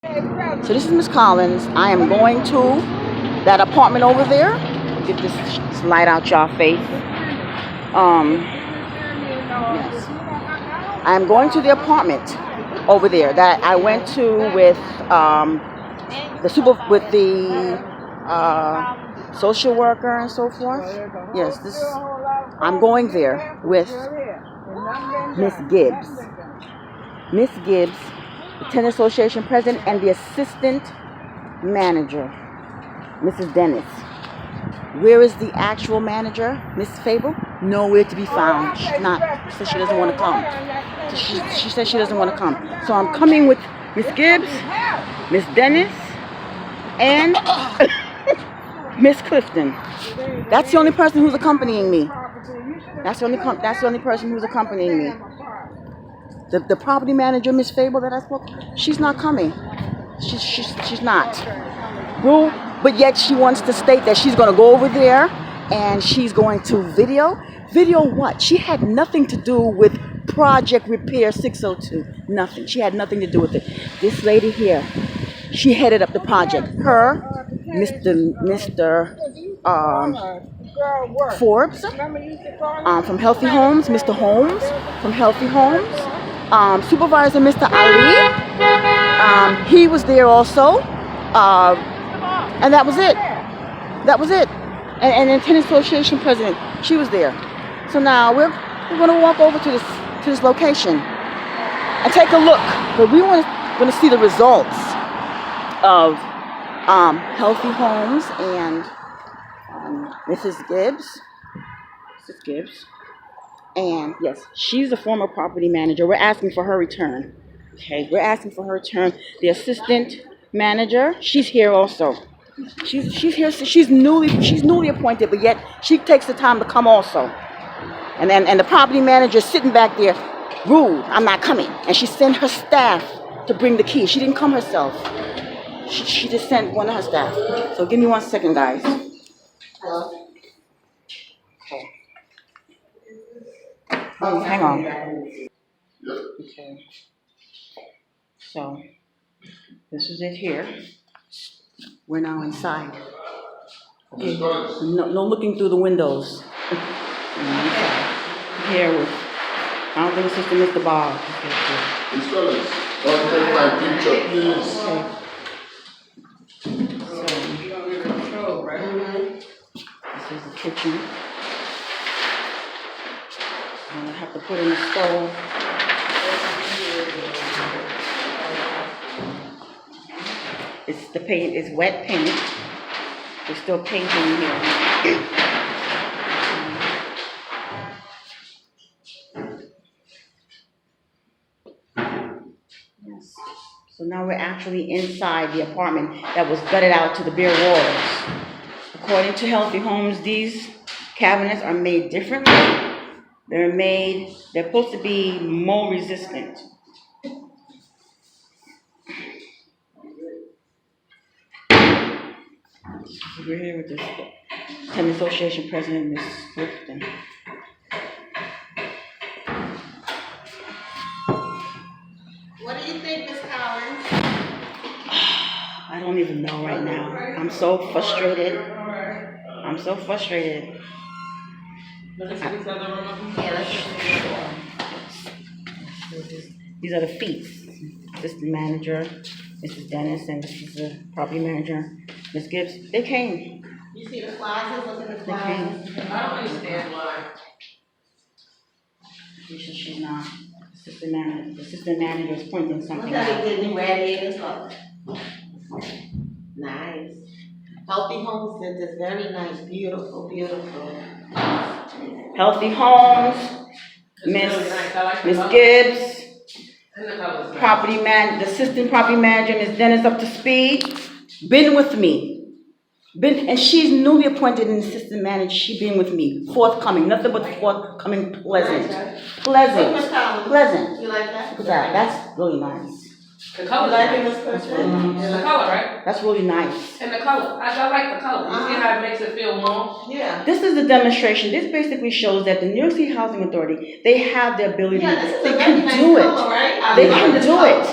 So this is Miss Collins. I am going to that apartment over there. Get this light out y'all face. Yes. I am going to the apartment over there that I went to with the social worker and so forth. Yes, I'm going there with Miss Gibbs. Miss Gibbs, the tennis association president, and the assistant manager, Mrs. Dennis. Where is the actual manager, Miss Fable? Nowhere to be found. She said she doesn't want to come. She said she doesn't want to come. So I'm coming with Miss Gibbs, Miss Dennis, and Miss Clifton. That's the only person who's accompanying me. That's the only person who's accompanying me. The property manager, Miss Fable, that I spoke, she's not coming. She's not. Well, but yet she wants to state that she's going to go over there and she's going to video. Video what? She had nothing to do with Project Repair 602. Nothing. She had nothing to do with it. This lady here, she headed up the project. Her, Mr. Forbes from Healthy Homes, Mr. Holmes from Healthy Homes, Supervisor Mr. Ali, he was there also, and that was it. That was it. And the tennis association president, she was there. So now we're going to walk over to this location and take a look. But we want to see the results of Healthy Homes and Mrs. Gibbs. And yes, she's a former property manager. We're asking for her return. Okay, we're asking for her return. The assistant manager, she's here also. She's here. She's newly appointed, but yet she takes the time to come also. And the property manager is sitting back there, rude. I'm not coming. And she sent her staff to bring the key. She didn't come herself. She just sent one of her staff. So give me 1 second, guys. Hello. Okay. Oh, hang on. Okay. So, this is it here. We're now inside. Okay. No looking through the windows. Here with, I don't think it's just Mr. Bob. These fellas, don't take my picture, please. This is the kitchen. I'm gonna have to put in the stove. The paint is wet paint. We're still painting here. Yes. So now we're actually inside the apartment that was gutted out to the bare walls. According to Healthy Homes, these cabinets are made differently. They're supposed to be mold resistant. We're here with this tennis association president, Ms. Clifton. What do you think, Ms. Collins? I don't even know right now. I'm so frustrated. These are the feet. Assistant manager, Mrs. Dennis, and this is the property manager, Ms. Gibbs. They came. You see the closets? Look at the closets. I don't understand why. She's not. The assistant manager is pointing something Look out. at the new radiators. Look. Nice. Healthy Home Center is very nice. Beautiful, beautiful. Healthy Homes, Miss Gibbs, the assistant property manager, Ms. Dennis, up to speed. Been with me. And she's newly appointed an assistant manager. She's been with me. Forthcoming. Nothing but forthcoming. Pleasant. Pleasant. You like that? Look at that. That's really nice. The color, right? The color, right? That's really nice. And the color. I like the color. You see how it makes it feel warm? Yeah. This is a demonstration. This basically shows that the New York City Housing Authority, they have the ability. Yeah, this is they a can very nice do it. color, right? They can do it.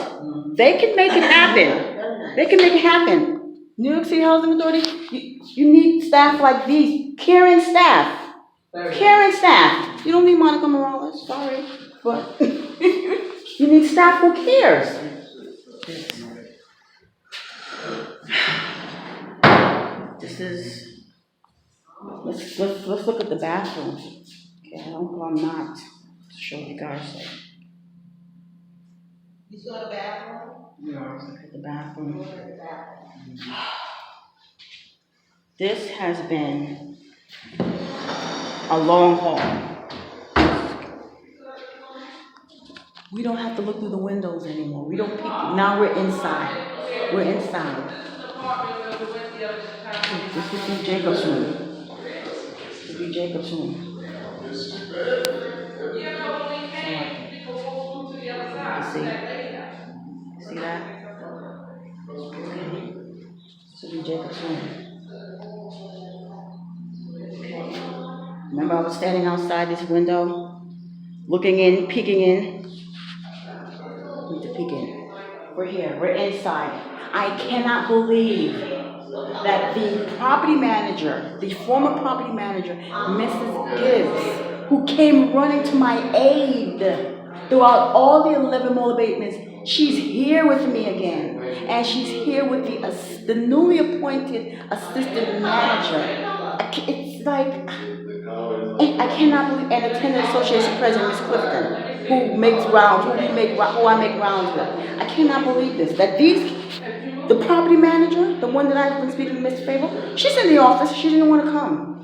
They can make it happen. They can make it happen. New York City Housing Authority, you need staff like these, caring staff. Caring staff. You don't need Monica Morales, sorry, but you need staff who cares. This is, let's look at the bathroom. Okay, I don't, I'm not to show you guys that. You saw the bathroom? No, look at the bathroom. This has been a long haul. We don't have to look through the windows anymore. We don't peek. Now we're inside. We're inside. This would be Jacob's room. This would be Jacob's room. See that? Okay. This would be Jacob's room. Okay. Remember I was standing outside this window, looking in, peeking in. Need to peek in. We're here. We're inside. I cannot believe that the property manager, the former property manager, Mrs. Gibbs, who came running to my aid throughout all the 11 more abatements, she's here with me again. And she's here with the newly appointed assistant manager. It's like, I cannot believe, and the tenant association president, Ms. Clifton, who makes rounds, who I make rounds with. I cannot believe this, that the property manager, the one that I've been speaking to, Mr. Fable, she's in the office, she didn't want to come.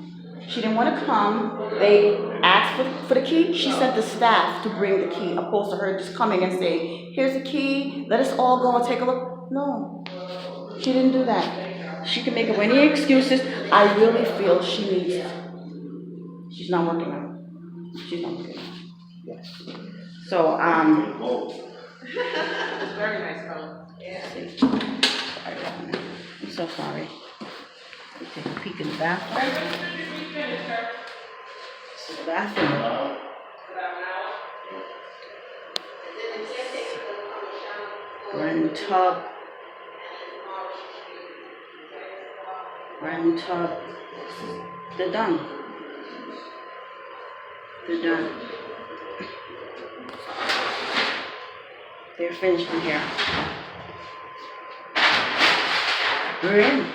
She didn't want to come. They asked for the key. She sent the staff to bring the key, opposed to her just coming and saying, here's the key, let us all go and take a look. No, she didn't do that. She can make up any excuses. I really feel she needs, she's not working out. She's not working out. Yes. So, It's very nice color. Yeah. I'm so sorry. Let me take a peek in the bathroom. This is the bathroom. Run tub. Run tub. They're done. They're done. They're finished in here. We're in.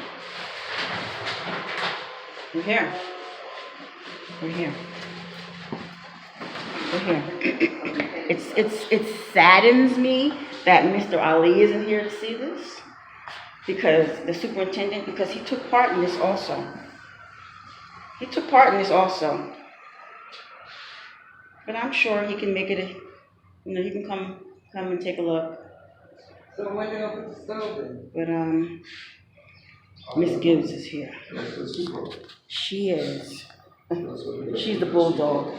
We're here. We're here. We're here. It saddens me that Mr. Ali isn't here to see this, because the superintendent, because he took part in this also. He took part in this also. But I'm sure he can make it, he can come and take a look. So when they gonna put the stove in? But Miss Gibbs is here. She is. She's the bulldog.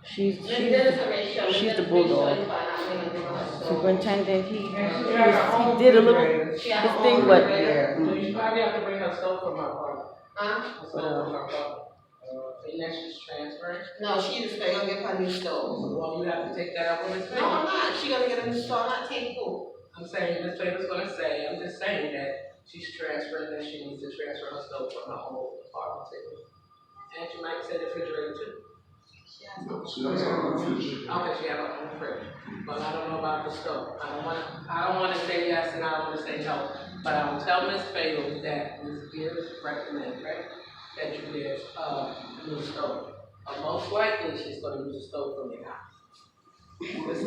She's the bulldog. Superintendent, he did a little his thing, but You probably have to bring her stove from her apartment. Huh? Her stove from her apartment. Unless she's transferring. No, she's gonna get her new stove. Well, you have to take that up with Ms. No, Faber. I'm not. She gonna get a new stove. I'm not taking food. I'm saying, Ms. Faber's gonna say, I'm just saying that she's transferring, that she needs to transfer her stove from her old apartment too. And she might say the refrigerator too. She has No, she has her own fridge. Okay, she have her own fridge, but I don't know about the stove. I don't wanna say yes and I don't wanna say no, but I will tell Ms. Faber that Ms. Gibbs recommends, right, that you get a new stove. Most likely, she's gonna use a stove from your house. Because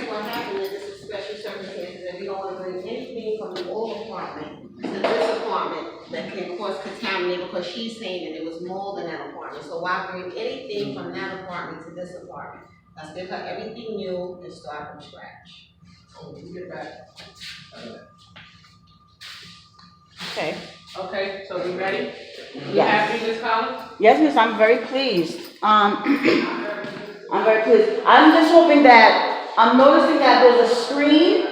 what happened is this is special circumstances, and we don't want to bring anything from the old apartment to this apartment that can cause contaminate, because she's saying that there was mold in that apartment. So why bring anything from that apartment to this apartment? Let's give her everything new and start from scratch. So we get back. okay. Okay, so we ready? You Yes. happy, Ms. Collins? Yes, miss, I'm very pleased. I'm very pleased. I'm just hoping that, I'm noticing that there's a screen.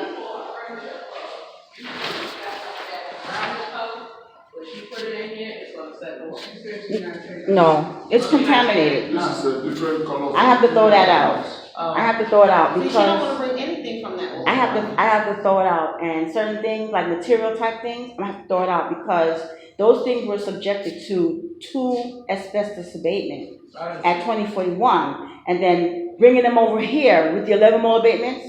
When she put it in here, it's gonna set the No, it's contaminated. This is a different color. I have to throw that out. Oh. I have to throw it out See, she don't want because, to bring anything from that I have to throw it out, and certain things like material type things, I have to throw it out because those things were subjected to 2 asbestos abatement at 2041, and then bringing them over here with the 11 more abatements.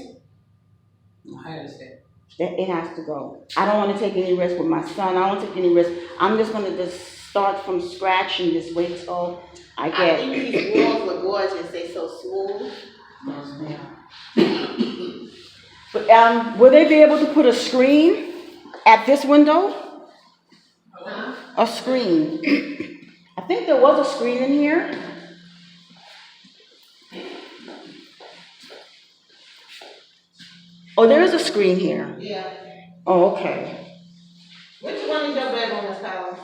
I understand. It has to go. I don't want to take any risk with my son. I don't want to take any risk. I'm just going to just start from scratch and just wait till I get. I think these walls were gorgeous. They so smooth. But will they be able to put a screen at this window? A screen. I think there was a screen in here. Oh, there is a screen here. Yeah. Oh, okay. Which one is your bedroom, Miss Collins?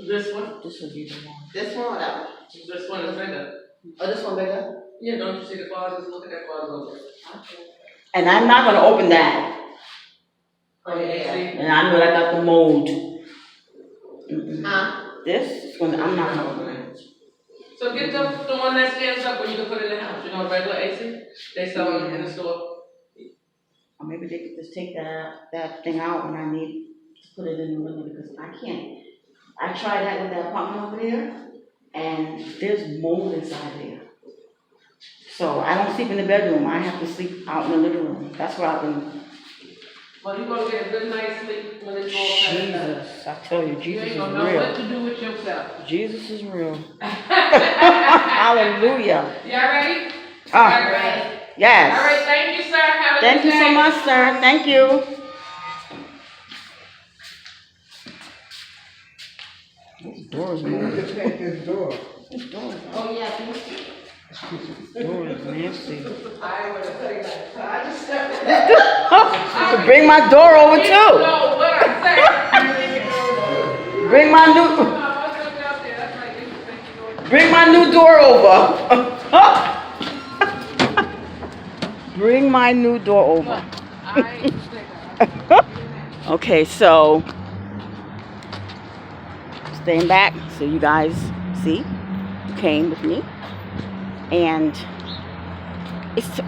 This one? This would be the one. This one or that one? This one is bigger. Oh, this one bigger? Yeah, don't you see the closets? Look at that closet over there. And I'm not going to open that. Oh, yeah. And I know I got the mold. Huh? This one, I'm not going to open it. So get the one that stands up where you can put it in the house. You know, the regular AC? They sell them in the store. Or maybe they could just take that thing out when I need to put it in the window because I can't. I tried that with that apartment over there, and there's mold inside there. So I don't sleep in the bedroom. I have to sleep out in the living room. That's where I've been. Well, you're going to get a good night's sleep when it's all set up. Jesus, I tell you, You Jesus ain't is going to know real. what to do with yourself. Jesus is real. Hallelujah. Y'all ready? Ah, All right. yes. All right, thank you, sir. Have a Thank good you so day. much, sir. Thank you. This door is nasty. This door. This door is Oh, yeah. nasty. I would have put it like, so I just stepped in. Bring my door over You too. know what I said. Bring my new. Bring my new door over. Bring my new door over. Okay, so staying back so you guys see you came with me, and it's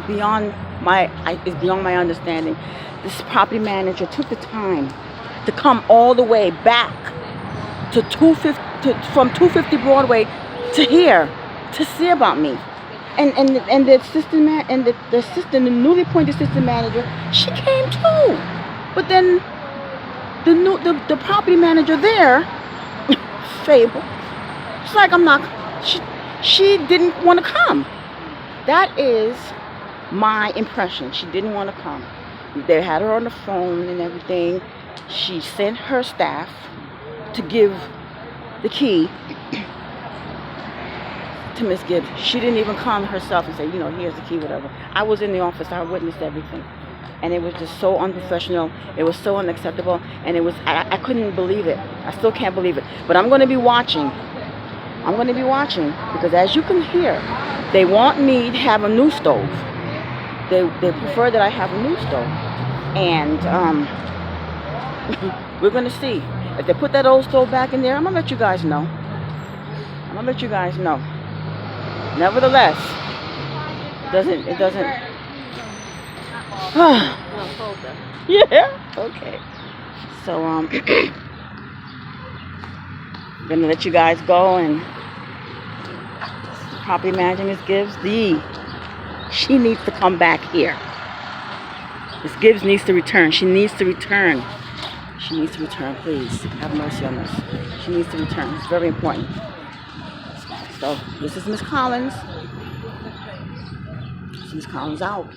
beyond my understanding. This property manager took the time to come all the way back to from 250 Broadway to here to see about me. And the assistant the newly appointed assistant manager, she came too. But then the property manager there, Fable, she's like, she didn't want to come. That is my impression. She didn't want to come. They had her on the phone and everything. She sent her staff to give the key to Miss Gibbs. She didn't even come herself and say, here's the key, whatever. I was in the office. I witnessed everything. And it was just so unprofessional. It was so unacceptable. And I couldn't believe it. I still can't believe it. But I'm going to be watching. I'm going to be watching because as you can hear, they want me to have a new stove. They prefer that I have a new stove. And we're going to see. If they put that old stove back in there, I'm going to let you guys know. Nevertheless, it doesn't. Yeah. Okay. So I'm gonna let you guys go, and property manager Ms. Gibbs, she needs to come back here. Ms. Gibbs needs to return. She needs to return. Please have mercy on us. She needs to return. It's very important. So this is Miss Collins. Miss Collins out.